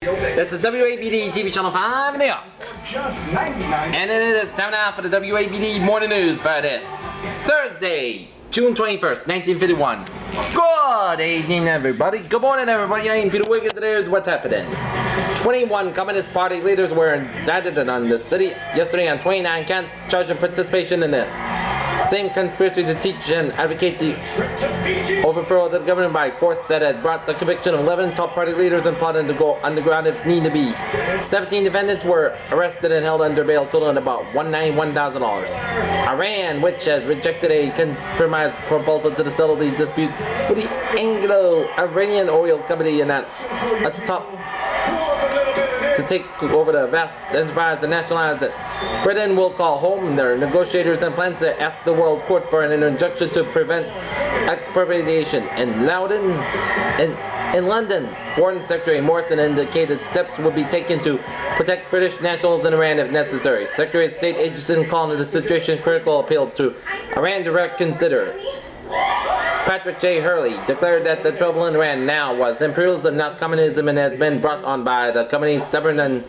This is WABD TV Channel 5 in New York. And it is time now for the WABD Morning News for this Thursday, June 21st, 1951. Good evening, everybody. Good morning, everybody. I am Peter Wiggins. Here's what's happening. 21 Communist Party leaders were indicted on the city yesterday on 29 counts, charged in participation in the same conspiracy to teach and advocate the overthrow of the government by force that had brought the conviction of 11 top party leaders and plotted to go underground if need to be. 17 defendants were arrested and held under bail, totaling about $191,000. Iran, which has rejected a compromise proposal to settle the dispute with the Anglo-Iranian oil company, announced a top to take over the vast enterprise and nationalize it. Britain will call home their negotiators and plans to ask the World Court for an injunction to prevent expropriation. In London, Foreign Secretary Morrison indicated steps will be taken to protect British nationals in Iran if necessary. Secretary of State Agency calling the situation critical, appealed to Iran to reconsider. Patrick J. Hurley declared that the trouble in Iran now was imperialism, not communism, and has been brought on by the company's stubborn and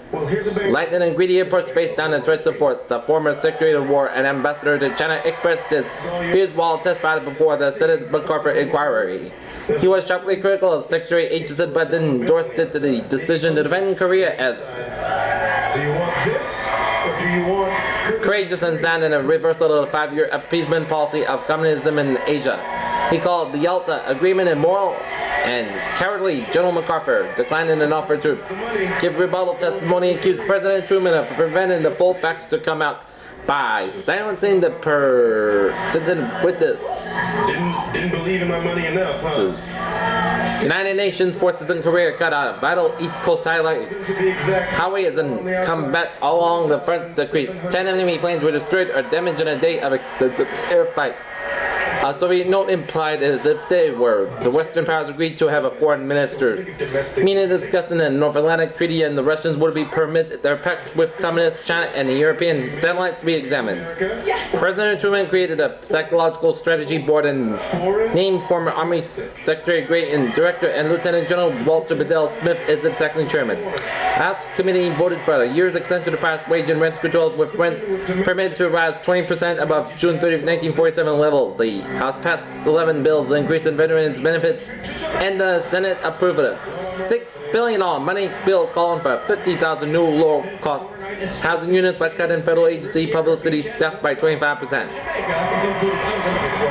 lightning and greedy approach based on the threats of force. The former Secretary of War and Ambassador to China expressed his fears while testified before the Senate McCarthy inquiry. He was sharply critical of Secretary Agency, but endorsed it to the decision to defend Korea as Do you want this, or do you want courageous and sound in a reversal of the 5-year appeasement policy of communism in Asia. He called the Yalta Agreement immoral and cowardly. General MacArthur declined an offer to give rebuttal testimony, accused President Truman of preventing the full facts to come out by silencing the pertinent witness. Didn't believe in my money enough, huh? United Nations forces in Korea cut out a vital East Coast highway as in combat along the front decreased. 10 enemy planes were destroyed or damaged in a day of extensive air fights. A Soviet note implied as if they were the Western powers agreed to have a foreign ministers meeting discussing the North Atlantic Treaty, and the Russians would be permitted their pacts with communist China and the European satellite to be examined. President Truman created a psychological strategy board and named former Army Secretary Gray and Director and Lieutenant General Walter Bedell Smith as its acting chairman. House committee voted for a year's extension to pass wage and rent controls, with rents permitted to rise 20% above June 30, 1947 levels. The House passed 11 bills increasing veterans' benefits, and the Senate approved a $6 billion money bill calling for 50,000 new low-cost housing units, but cutting federal agency publicity staff by 25%.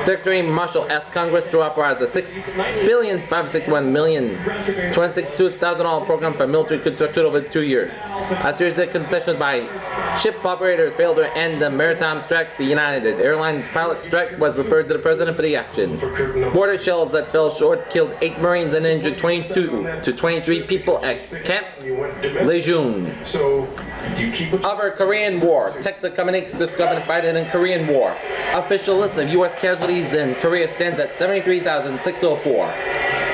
Secretary Marshall asked Congress to authorize a $6,561,262,000 program for military construction over 2 years. A series of concessions by ship operators failed to end the maritime strike. The United Airlines pilot strike was referred to the president for the action. Mortar shells that fell short killed 8 Marines and injured 22 to 23 people at Camp Lejeune. Over Korean War. Texas Communiques discovered fighting in Korean War. Official list of U.S. casualties in Korea stands at 73,604.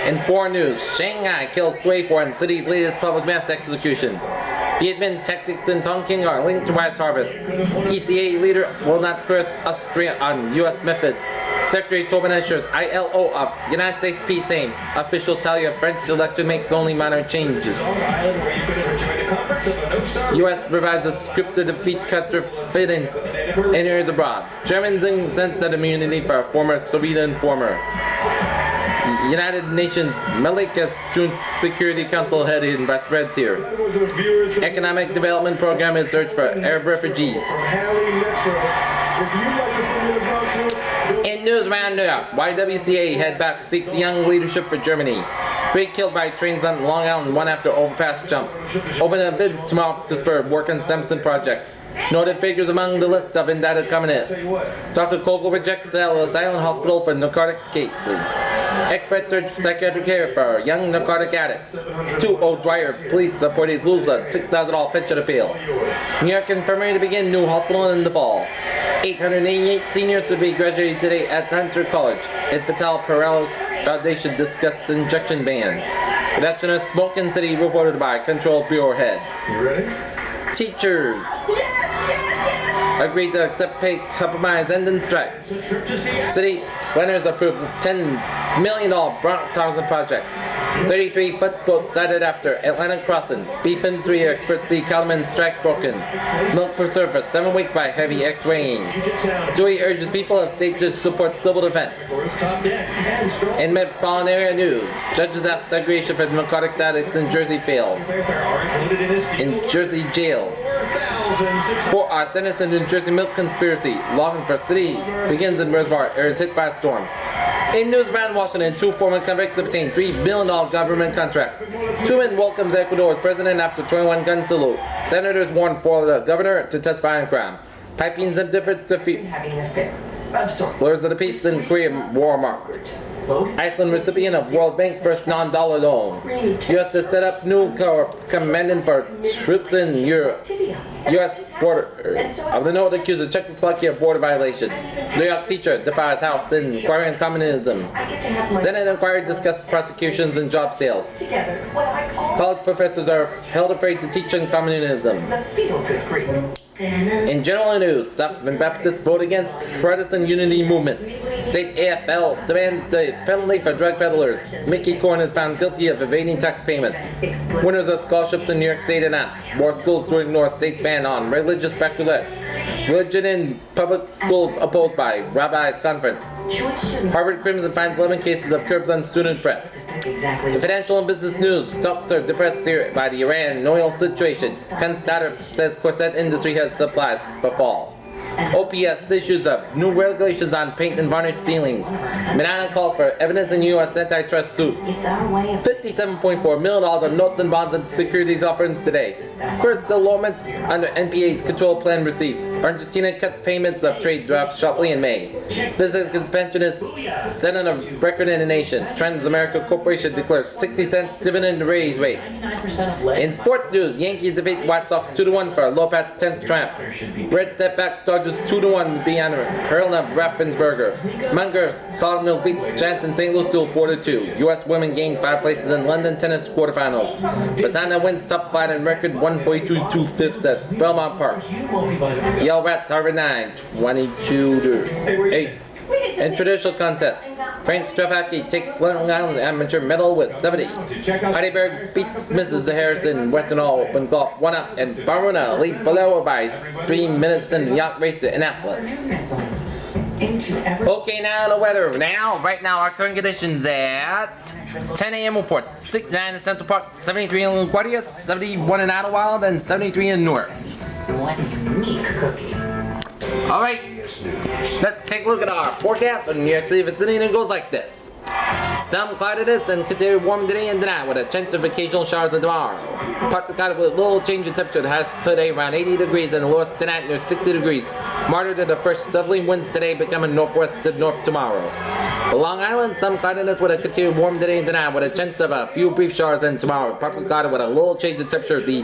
In foreign news, Shanghai kills 24 in city's latest public mass execution. Viet Minh tactics in Tonkin are linked to rice harvest. ECA leader will not curse Austria on U.S. method. Secretary Tobin assures ILO of United States peace aim. Official tally of French election makes only minor changes. U.S. revises script to defeat counterfeiting in areas abroad. Germans incensed at immunity for a former Soviet informer. United Nations Malika's June Security Council head invites Reds here. Economic Development Program is search for Arab refugees. In news around New York, YWCA head back seeks young leadership for Germany. 3 killed by trains on Long Island, 1 after overpass jump. Open the bids tomorrow to spur work on Simpson project. Noted figures among the list of indicted communists. Dr. Kogel rejects asylum hospital for narcotics cases. Experts search psychiatric care for young narcotic addicts. 2 O'Dwyer police support a Zulza $6,000 pension appeal. New York Infirmary to begin new hospital in the fall. 888 seniors to be graduated today at Hunter College. Infantile Paralysis Foundation discusses injection ban. Reduction of smoke in city reported by Control Bureau head. You ready? Teachers agreed to accept pay compromise ending strike. City planners approved $10 million Bronx housing project. 33 footboats sighted after Atlantic crossing. Beef industry experts see cattlemen strike broken. Milk preserved for 7 weeks by heavy X-rain. Dewey urges people of state to support civil defense. In metropolitan area news, judges ask segregation for narcotics addicts in Jersey fails. In Jersey jails. 4 are sentenced in New Jersey milk conspiracy. Logging for city begins in Reservoir is hit by a storm. In news around Washington, 2 former convicts obtained $3 billion government contracts. Truman welcomes Ecuador's president after 21 gun salute. Senators warn Florida governor to testify on crime. Pipings and difference to Lawyers of the peace in Korean War marked. Iceland recipient of World Bank's first non-dollar loan. U.S. to set up new corps commanding for troops in Europe. U.S. border of the note accuses Czechoslovakia of border violations. New York teacher defies House in inquiry on communism. Senate inquiry discusses prosecutions and job sales. College professors are held afraid to teach on communism. In general news, Southern Baptists vote against partisan unity movement. State AFL demands the penalty for drug peddlers. Mickey Korn is found guilty of evading tax payment. Winners of scholarships in New York State announced more schools to ignore state ban on religious baccalaureate. Religion in public schools opposed by Rabbis Conference. Harvard Crimson finds 11 cases of curbs on student press. In financial and business news, stocks are depressed here by the Iran oil situation. Ken Stoddard says corset industry has supplies for fall. OPS issues of new regulations on paint and varnish ceilings. Medina calls for evidence in U.S. antitrust suit. $57.4 million of notes and bonds and securities offerings today. First allotments under NPA's control plan received. Argentina cut payments of trade drafts sharply in May. Business expansion is setting a record in the nation. Transamerica Corporation declares 60 cents dividend raise rate. In sports news, Yankees defeat White Sox 2-1 for Lopez's 10th triumph. Red setback Dodgers 2-1 beyond Hurling of Raffensperger. Munger Cardinals beat Giants in St. Louis 2-4-2. U.S. women gained 5 places in London tennis quarterfinals. Basana wins top 5 and record 142-2/5 at Belmont Park. Yale Rats Harvard 9, 22-8. In traditional contest, Frank Strafaki takes Long Island amateur medal with 70. Heidelberg beats Mrs. Harrison Western All Open Golf 1-up, and Baruna leads Valero by 3 minutes in the yacht race to Annapolis. Okay, now the weather. Right now, our current conditions at 10 a.m. reports 69 in Central Park, 73 in LaGuardia, 71 in Idlewild, and 73 in Newark. What a unique cookie. Alright, let's take a look at our forecast for New York City vicinity, and it goes like this. Some cloudiness and continued warm today and tonight with a chance of occasional showers tomorrow. Parts of Cloud with a little change in temperature. The highest today around 80 degrees and the lowest tonight near 60 degrees. Moderate to the first southerly winds today becoming northwest to north tomorrow. For Long Island, some cloudiness with a continued warm today and tonight with a chance of a few brief showers and tomorrow. Partly cloudy with a little change in temperature. The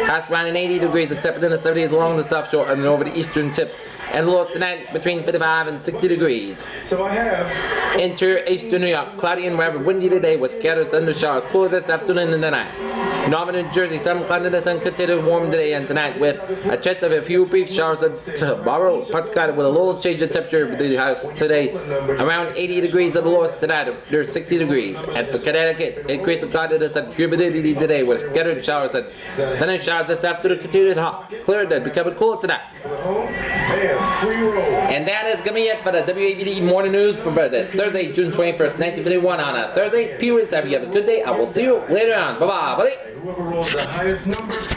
highest around 80 degrees except within the 70s along the south shore and over the eastern tip. And the lowest tonight between 55 and 60 degrees. So I have Interior eastern New York, cloudy and rather windy today with scattered thunder showers. Cooler this afternoon and tonight. Northern New Jersey, some cloudiness and continued warm today and tonight with a chance of a few brief showers tomorrow. Partly cloudy with a little change in temperature. The house today around 80 degrees and the lowest tonight there's 60 degrees. And for Connecticut, increase of cloudiness and humidity today with scattered showers and thunder showers this afternoon. Continued hot, clear then becoming cooler tonight. And that is going to be it for the WABD Morning News for this Thursday, June 21st, 1951 on a Thursday. Peace, have you have a good day. I will see you later on. Bye-bye, buddy. whoever rolls the highest number.